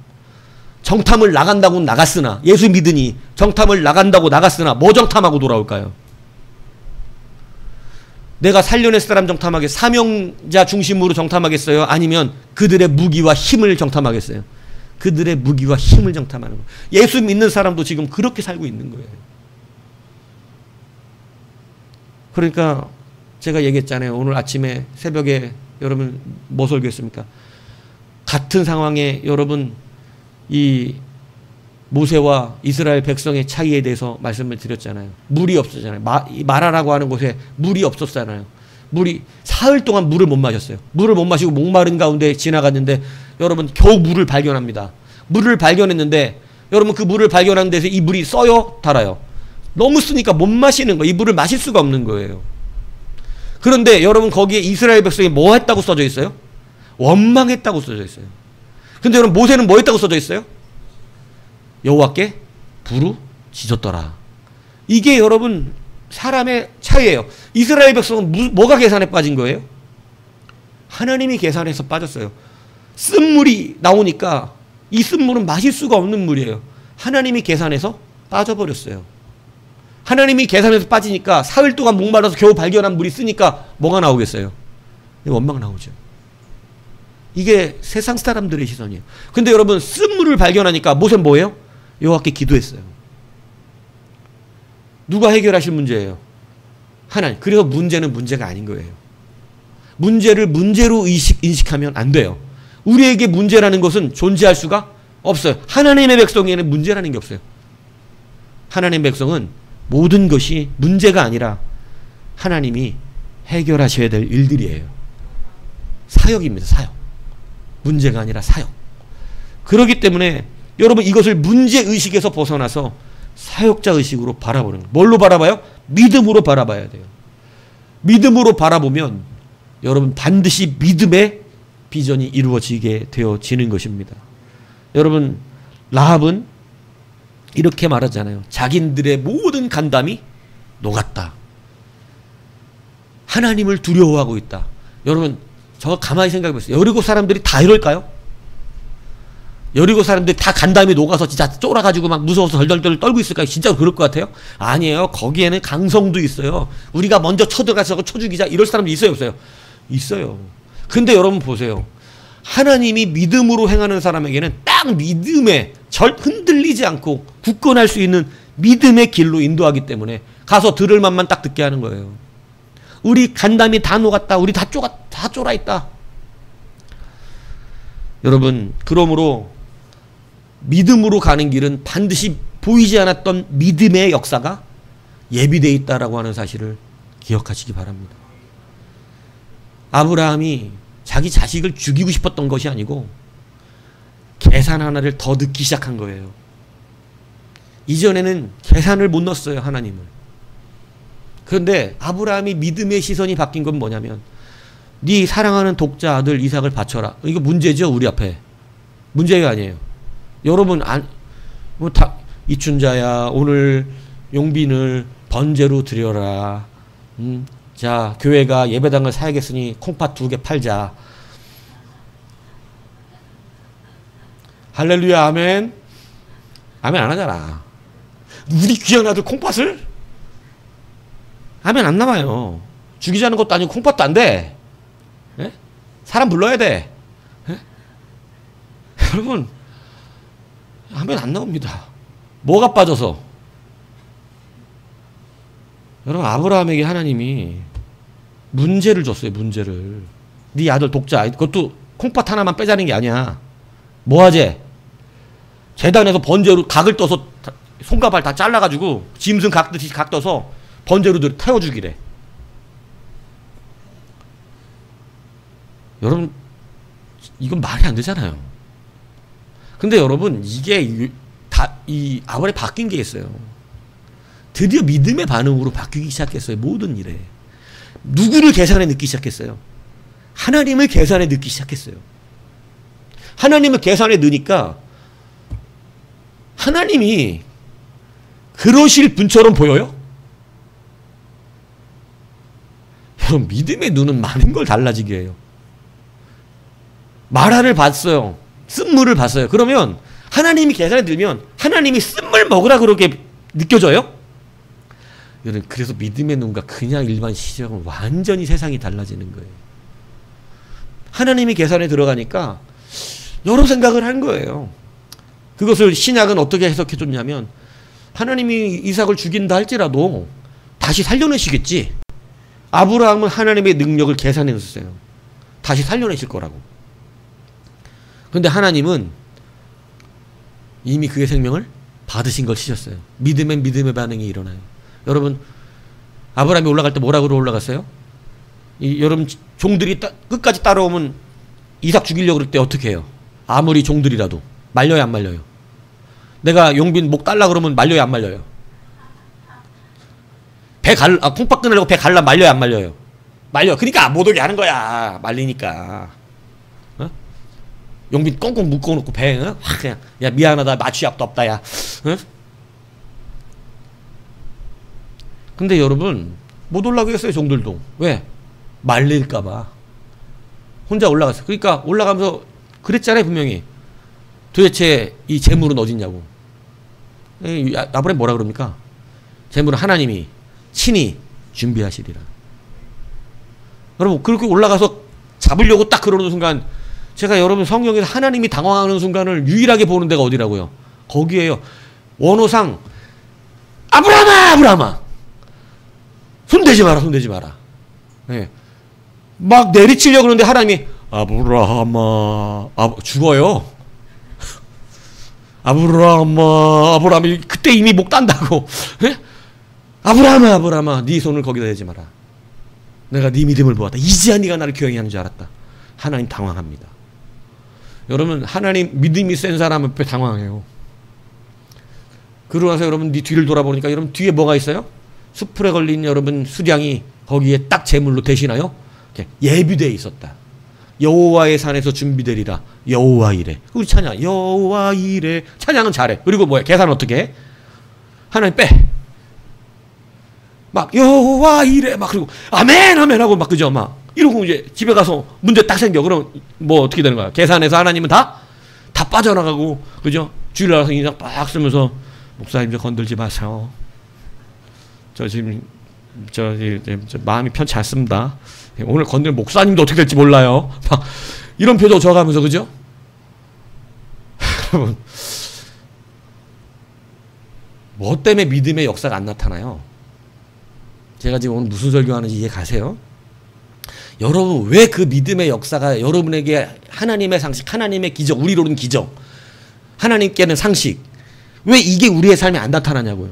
정탐을 나간다고 나갔으나, 예수 믿으니 정탐을 나간다고 나갔으나 뭐 정탐하고 돌아올까요? 내가 살려낼 사람 정탐하게 사명자 중심으로 정탐하겠어요? 아니면 그들의 무기와 힘을 정탐하겠어요? 그들의 무기와 힘을 정탐하는 거예요. 예수 믿는 사람도 지금 그렇게 살고 있는 거예요. 그러니까 제가 얘기했잖아요. 오늘 아침에 새벽에 여러분 뭐 설교했습니까? 같은 상황에 여러분 이 모세와 이스라엘 백성의 차이에 대해서 말씀을 드렸잖아요. 물이 없었잖아요. 마라라고 하는 곳에 물이 없었잖아요. 물이 사흘 동안 물을 못 마셨어요. 물을 못 마시고 목마른 가운데 지나갔는데 여러분 겨우 물을 발견합니다. 물을 발견했는데 여러분 그 물을 발견한 데서 이 물이 써요? 달아요? 너무 쓰니까 못 마시는 거예요. 이 물을 마실 수가 없는 거예요. 그런데 여러분 거기에 이스라엘 백성이 뭐 했다고 써져 있어요? 원망했다고 써져 있어요. 근데 여러분 모세는 뭐 했다고 써져 있어요? 여호와께 부르짖었더라. 이게 여러분 사람의 차이예요. 이스라엘 백성은 뭐가 계산에 빠진 거예요? 하나님이 계산해서 빠졌어요. 쓴물이 나오니까 이 쓴물은 마실 수가 없는 물이에요. 하나님이 계산해서 빠져버렸어요. 하나님이 계산해서 빠지니까 사흘 동안 목말라서 겨우 발견한 물이 쓰니까 뭐가 나오겠어요? 원망 나오죠. 이게 세상 사람들의 시선이에요. 근데 여러분 쓴물을 발견하니까 모세는 뭐예요? 여호와께 기도했어요. 누가 해결하실 문제예요? 하나님. 그래서 문제는 문제가 아닌 거예요. 문제를 문제로 인식하면 안 돼요. 우리에게 문제라는 것은 존재할 수가 없어요. 하나님의 백성에는 문제라는 게 없어요. 하나님의 백성은 모든 것이 문제가 아니라 하나님이 해결하셔야 될 일들이에요. 사역입니다. 사역. 문제가 아니라 사역. 그렇기 때문에 여러분 이것을 문제의식에서 벗어나서 사역자의식으로 바라보는 거예요. 뭘로 바라봐요? 믿음으로 바라봐야 돼요. 믿음으로 바라보면 여러분 반드시 믿음의 비전이 이루어지게 되어지는 것입니다. 여러분 라합은 이렇게 말하잖아요. 자기들의 모든 간담이 녹았다. 하나님을 두려워하고 있다. 여러분 저 가만히 생각해 보세요. 여리고 사람들이 다 이럴까요? 여리고 사람들이 다 간담이 녹아서 진짜 쫄아가지고 막 무서워서 덜덜덜 떨고 있을까요? 진짜 그럴 것 같아요? 아니에요. 거기에는 강성도 있어요. 우리가 먼저 쳐들어가서 쳐 죽이자 이럴 사람도 있어요, 없어요? 있어요. 근데 여러분 보세요. 하나님이 믿음으로 행하는 사람에게는 딱 믿음에 흔들리지 않고 굳건할 수 있는 믿음의 길로 인도하기 때문에 가서 들을 만만 딱 듣게 하는 거예요. 우리 간담이 다 녹았다. 우리 다 쫄아 있다. 여러분 그러므로 믿음으로 가는 길은 반드시 보이지 않았던 믿음의 역사가 예비되어 있다라고 하는 사실을 기억하시기 바랍니다. 아브라함이 자기 자식을 죽이고 싶었던 것이 아니고 계산 하나를 더 넣기 시작한 거예요. 이전에는 계산을 못 넣었어요. 하나님을. 그런데 아브라함이 믿음의 시선이 바뀐 건 뭐냐면 네 사랑하는 독자 아들 이삭을 바쳐라. 이거 문제죠. 우리 앞에. 문제가 아니에요. 여러분 이춘자야 오늘 용빈을 번제로 드려라. 자 교회가 예배당을 사야겠으니 콩팥 2개 팔자. 할렐루야 아멘. 아멘 안 하잖아. 우리 귀한 아들 콩팥을? 아멘 안 남아요. 죽이자는 것도 아니고 콩팥도 안 돼. 예? 사람 불러야 돼. 예? 여러분 아멘 안 나옵니다. 뭐가 빠져서? 여러분 아브라함에게 하나님이 문제를 줬어요. 문제를. 네 아들 독자 그것도 콩팥 하나만 빼자는 게 아니야. 뭐하재? 제단에서 번제로 각을 떠서 손과 발 다 잘라가지고 짐승 각듯이 각 떠서 번제로 태워 주기래. 여러분 이건 말이 안 되잖아요. 근데 여러분 이게 이 아브라함이 바뀐 게 있어요. 드디어 믿음의 반응으로 바뀌기 시작했어요. 모든 일에. 누구를 계산해 넣기 시작했어요? 하나님을 계산해 넣기 시작했어요. 하나님을 계산해 넣으니까 하나님이 그러실 분처럼 보여요? 여러분 믿음의 눈은 많은 걸 달라지게 해요. 마라를 봤어요. 쓴물을 봤어요. 그러면 하나님이 계산에 들면 하나님이 쓴물 먹으라 그렇게 느껴져요? 여러분, 그래서 믿음의 눈과 그냥 일반 시력은 완전히 세상이 달라지는 거예요. 하나님이 계산에 들어가니까 여러 생각을 한 거예요. 그것을 신약은 어떻게 해석해 줬냐면, 하나님이 이삭을 죽인다 할지라도 다시 살려내시겠지. 아브라함은 하나님의 능력을 계산해 줬어요. 다시 살려내실 거라고. 그런데 하나님은 이미 그의 생명을 받으신 걸 치셨어요. 믿으면 믿음의 반응이 일어나요. 여러분, 아브라함이 올라갈 때 뭐라고 올라갔어요? 여러분, 종들이 끝까지 따라오면 이삭 죽이려고 그럴 때 어떻게 해요? 아무리 종들이라도 말려요, 안 말려요? 내가 용빈 목 달라 그러면 말려요, 안 말려요? 콩밥 끊으려고 배 갈라 말려요, 안 말려요? 말려. 그러니까 못 오게 하는 거야. 말리니까. 어? 용빈 꽁꽁 묶어놓고 배 확 그냥, 야 미안하다, 마취약도 없다, 야. 어? 근데 여러분, 못 올라가게 했어요, 종들도. 왜? 말릴까봐. 혼자 올라갔어요. 그러니까 올라가면서 그랬잖아요, 분명히. 도대체 이 재물은 어딨냐고. 아브라함 뭐라 그럽니까? 재물은 하나님이 친히 준비하시리라. 여러분, 그렇게 올라가서 잡으려고 딱 그러는 순간, 제가 여러분 성경에서 하나님이 당황하는 순간을 유일하게 보는 데가 어디라고요? 거기에요. 원어상 아브라함아, 아브라함아, 손대지 마라, 손대지 마라. 네. 막 내리치려고 그러는데 하나님이 아브라함아, 죽어요. 아브라함아, 아브라함이 그때 이미 목 딴다고. 네? 아브라함아, 아브라함아, 네 손을 거기다 대지 마라. 내가 네 믿음을 보았다. 이제야 네가 나를 교행히 하는 줄 알았다. 하나님 당황합니다. 여러분, 하나님 믿음이 센 사람 앞에 당황해요. 그러고 나서 여러분 네 뒤를 돌아보니까 여러분 뒤에 뭐가 있어요? 수풀에 걸린 여러분 수량이 거기에 딱 제물로 대신하여 예비되어 있었다. 여호와의 산에서 준비되리라. 여호와 이래. 우리 찬양 여호와 이래. 찬양은 잘해. 그리고 뭐야? 계산 어떻게 해? 하나님 빼. 막 여호와 이래. 막 그리고 아멘 아멘 하고 막 그죠? 막 이러고 이제 집에 가서 문제 딱 생겨. 그럼 뭐 어떻게 되는 거야? 계산해서 하나님은 다 빠져나가고, 그죠? 주일날 와서 인상 빡 쓰면서 목사님 저 건들지 마세요. 저 지금 저 마음이 편치 않습니다. 오늘 건드린 목사님도 어떻게 될지 몰라요. 막 이런 표정 줘가면서, 그죠? 여러분, 뭐 때문에 믿음의 역사가 안 나타나요? 제가 지금 오늘 무슨 설교하는지 이해 가세요? 여러분, 왜 그 믿음의 역사가 여러분에게 하나님의 상식, 하나님의 기적, 우리로는 기적, 하나님께는 상식, 왜 이게 우리의 삶에 안 나타나냐고요.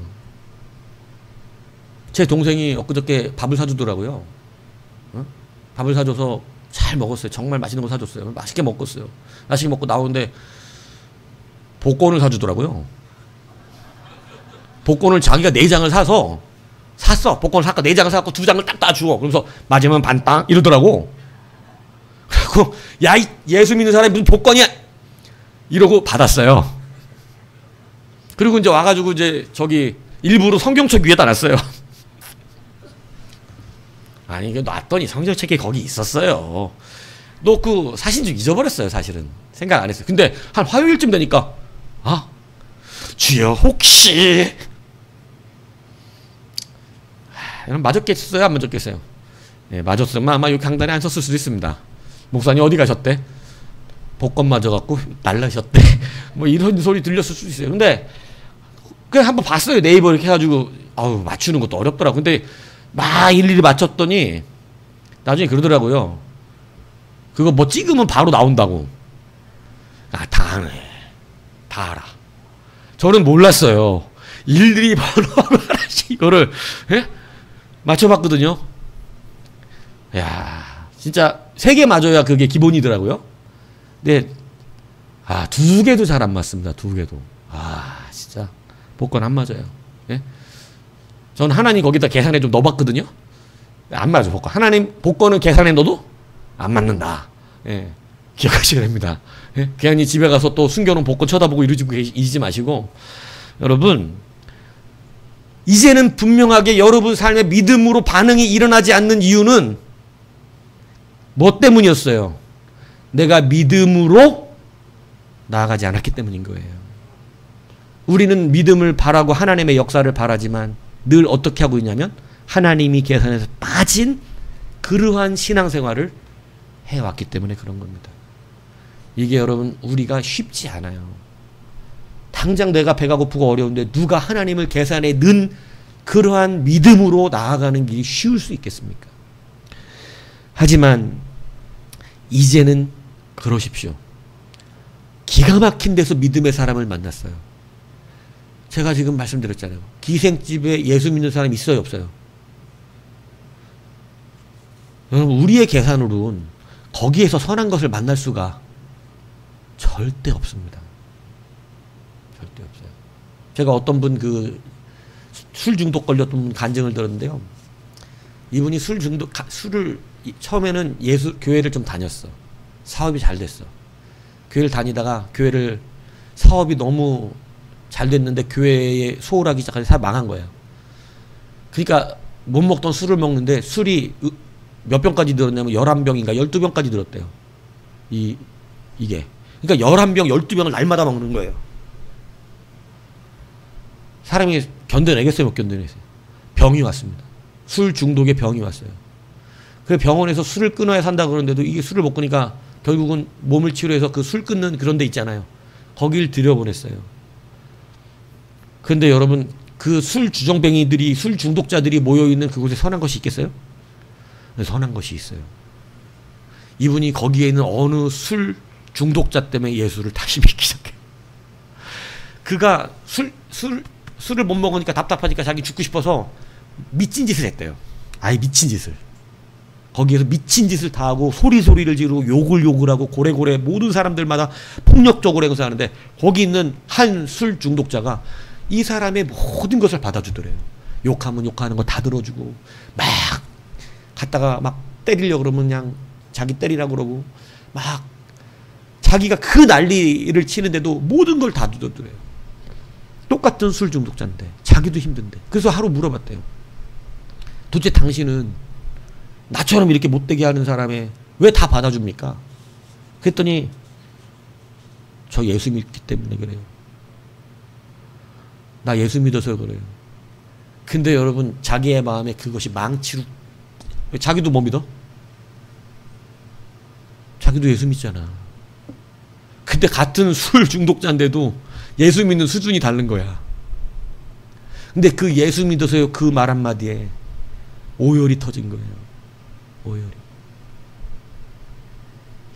제 동생이 엊그저께 밥을 사주더라고요. 어? 밥을 사줘서 잘 먹었어요. 정말 맛있는 거 사줬어요. 맛있게 먹었어요. 맛있게 먹고 나오는데 복권을 사주더라고요. 복권을 자기가 4장을 샀어. 복권을 샀고 4장을 사갖고 2장을 딱 따주어. 그러면서 맞으면 반땅 이러더라고. 그래갖고 야, 예수 믿는 사람이 무슨 복권이야 이러고 받았어요. 그리고 이제 와가지고 이제 저기 일부러 성경책 위에다 놨어요. 아니, 이거 놨더니 성경책이 거기 있었어요. 놓고 사진 좀 잊어버렸어요, 사실은. 생각 안 했어요. 근데 한 화요일쯤 되니까, 아, 주여, 혹시. 맞았겠어요? 안 맞았겠어요? 네, 맞았어요. 아마 여기 강단에 안 섰을 수도 있습니다. 목사님 어디 가셨대? 복권 맞아갖고 날라셨대. 뭐 이런 소리 들렸을 수도 있어요. 근데, 그냥 한번 봤어요. 네이버 이렇게 해가지고, 아우, 맞추는 것도 어렵더라고. 근데, 막 일일이 맞췄더니 나중에 그러더라고요. 그거 뭐 찍으면 바로 나온다고. 아, 다 아네. 다 알아. 저는 몰랐어요. 일일이 바로 하나씩 이거를 맞춰봤거든요. 야, 진짜 3개 맞아야 그게 기본이더라고요. 근데 2개도 잘 안 맞습니다. 2개도. 진짜 복권 안 맞아요. 예? 전 하나님 거기다 계산해 좀 넣어봤거든요. 안 맞아, 복권. 하나님 복권은 계산해 넣어도 안 맞는다. 예. 기억하셔야 됩니다. 예? 그냥 집에 가서 또 숨겨놓은 복권 쳐다보고 이러지 마시고, 여러분, 이제는 분명하게 여러분 삶의 믿음으로 반응이 일어나지 않는 이유는 뭐 때문이었어요? 내가 믿음으로 나아가지 않았기 때문인 거예요. 우리는 믿음을 바라고 하나님의 역사를 바라지만 늘 어떻게 하고 있냐면 하나님이 계산에서 빠진 그러한 신앙생활을 해왔기 때문에 그런 겁니다. 이게 여러분 우리가 쉽지 않아요. 당장 내가 배가 고프고 어려운데 누가 하나님을 계산에 넣은 그러한 믿음으로 나아가는 길이 쉬울 수 있겠습니까? 하지만 이제는 그러십시오. 기가 막힌 데서 믿음의 사람을 만났어요. 제가 지금 말씀드렸잖아요. 기생집에 예수 믿는 사람이 있어요, 없어요? 여러분, 우리의 계산으로는 거기에서 선한 것을 만날 수가 절대 없습니다. 절대 없어요. 제가 어떤 분 술 중독 걸렸던 분 간증을 들었는데요. 이분이 술을 처음에는 교회를 좀 다녔어. 사업이 잘 됐어. 교회를 다니다가 사업이 너무 잘 됐는데 교회에 소홀하기 시작하니 사업 망한 거예요. 그러니까 못 먹던 술을 먹는데 술이 몇 병까지 들었냐면 11병인가 12병까지 들었대요. 이게. 그러니까 11병, 12병을 날마다 먹는 거예요. 사람이 견뎌내겠어요, 못 견뎌내겠어요? 병이 왔습니다. 술 중독의 병이 왔어요. 그래서 병원에서 술을 끊어야 산다 그러는데도 이게 술을 못 끊으니까 결국은 몸을 치료해서 그 술 끊는 그런 데 있잖아요. 거길 들여보냈어요. 그런데 여러분, 그 술 주정뱅이들이, 술 중독자들이 모여있는 그곳에 선한 것이 있겠어요? 선한 것이 있어요. 이분이 거기에 있는 어느 술 중독자 때문에 예수를 다시 믿기 시작해요. 그가 술을 못 먹으니까 답답하니까 자기 죽고 싶어서 미친 짓을 했대요. 아예 미친 짓을. 거기에서 미친 짓을 다 하고 소리를 지르고 욕을 하고 고래고래 모든 사람들마다 폭력적으로 행사하는데 거기 있는 한 술 중독자가 이 사람의 모든 것을 받아주더래요. 욕하면 욕하는 거 다 들어주고 막 갔다가 막 때리려고 그러면 그냥 자기 때리라고 그러고 막 자기가 그 난리를 치는데도 모든 걸 다 주더래요. 똑같은 술 중독자인데 자기도 힘든데. 그래서 하루 물어봤대요. 도대체 당신은 나처럼 이렇게 못되게 하는 사람에 왜 다 받아줍니까? 그랬더니 저 예수 믿기 때문에 그래요. 나 예수 믿어서 그래요. 근데 여러분, 자기의 마음에 그것이 망치로, 자기도 뭐 믿어? 자기도 예수 믿잖아. 근데 같은 술 중독자인데도 예수 믿는 수준이 다른 거야. 근데 그 예수 믿어서요, 그 말 한마디에 오열이 터진 거예요. 오열이.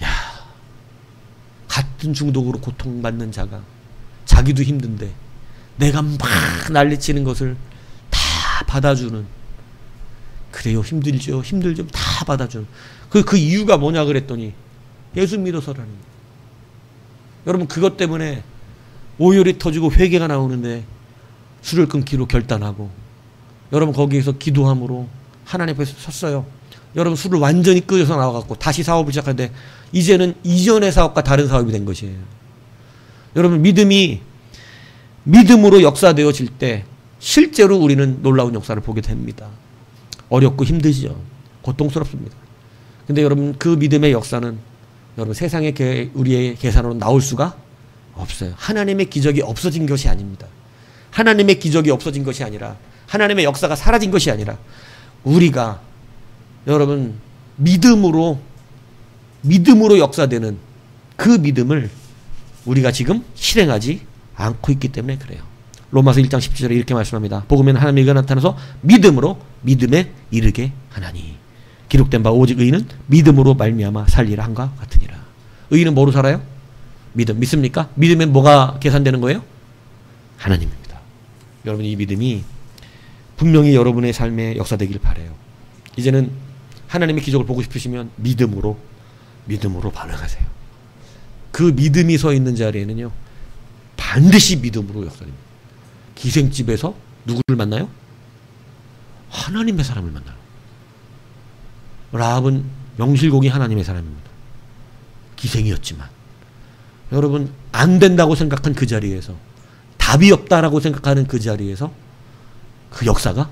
야, 같은 중독으로 고통받는 자가 자기도 힘든데 내가 막 난리치는 것을 다 받아주는. 그래요, 힘들죠, 다 받아주는. 그 이유가 뭐냐 그랬더니 예수 믿어서라는 거예요. 여러분, 그것 때문에 오열이 터지고 회개가 나오는데 술을 끊기로 결단하고, 여러분 거기에서 기도함으로 하나님 앞에서 섰어요. 여러분, 술을 완전히 끊어서 나와갖고 다시 사업을 시작하는데 이제는 이전의 사업과 다른 사업이 된 것이에요. 여러분, 믿음으로 역사되어질 때 실제로 우리는 놀라운 역사를 보게 됩니다. 어렵고 힘드시죠. 고통스럽습니다. 근데 여러분, 그 믿음의 역사는 여러분 세상의 우리의 계산으로 나올 수가 없어요. 하나님의 기적이 없어진 것이 아닙니다. 하나님의 기적이 없어진 것이 아니라, 하나님의 역사가 사라진 것이 아니라, 우리가 여러분 믿음으로 역사되는 그 믿음을 우리가 지금 실행하지 않고 있기 때문에 그래요. 로마서 1장 17절에 이렇게 말씀합니다. 복음에는 하나님의 의가 나타나서 믿음으로 믿음에 이르게 하나니, 기록된 바 오직 의인은 믿음으로 말미암아 살리라 한과 같으니라. 의인은 뭐로 살아요? 믿음. 믿습니까? 믿으면 뭐가 계산되는 거예요? 하나님입니다. 여러분, 이 믿음이 분명히 여러분의 삶에 역사되길 바라요. 이제는 하나님의 기적을 보고 싶으시면 믿음으로 반응하세요. 그 믿음이 서 있는 자리에는요, 반드시 믿음으로 역사됩니다. 기생집에서 누구를 만나요? 하나님의 사람을 만나요. 라합은 명실공히 하나님의 사람입니다. 기생이었지만 여러분, 안 된다고 생각한 그 자리에서, 답이 없다라고 생각하는 그 자리에서 그 역사가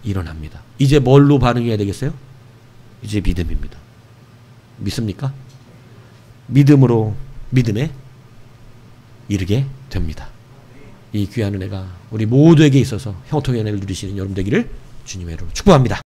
일어납니다. 이제 뭘로 반응해야 되겠어요? 이제 믿음입니다. 믿습니까? 믿음으로 믿음에 이르게 됩니다. 이 귀한 은혜가 우리 모두에게 있어서 형통의 은혜를 누리시는 여러분 되기를 주님의 이름으로 축복합니다.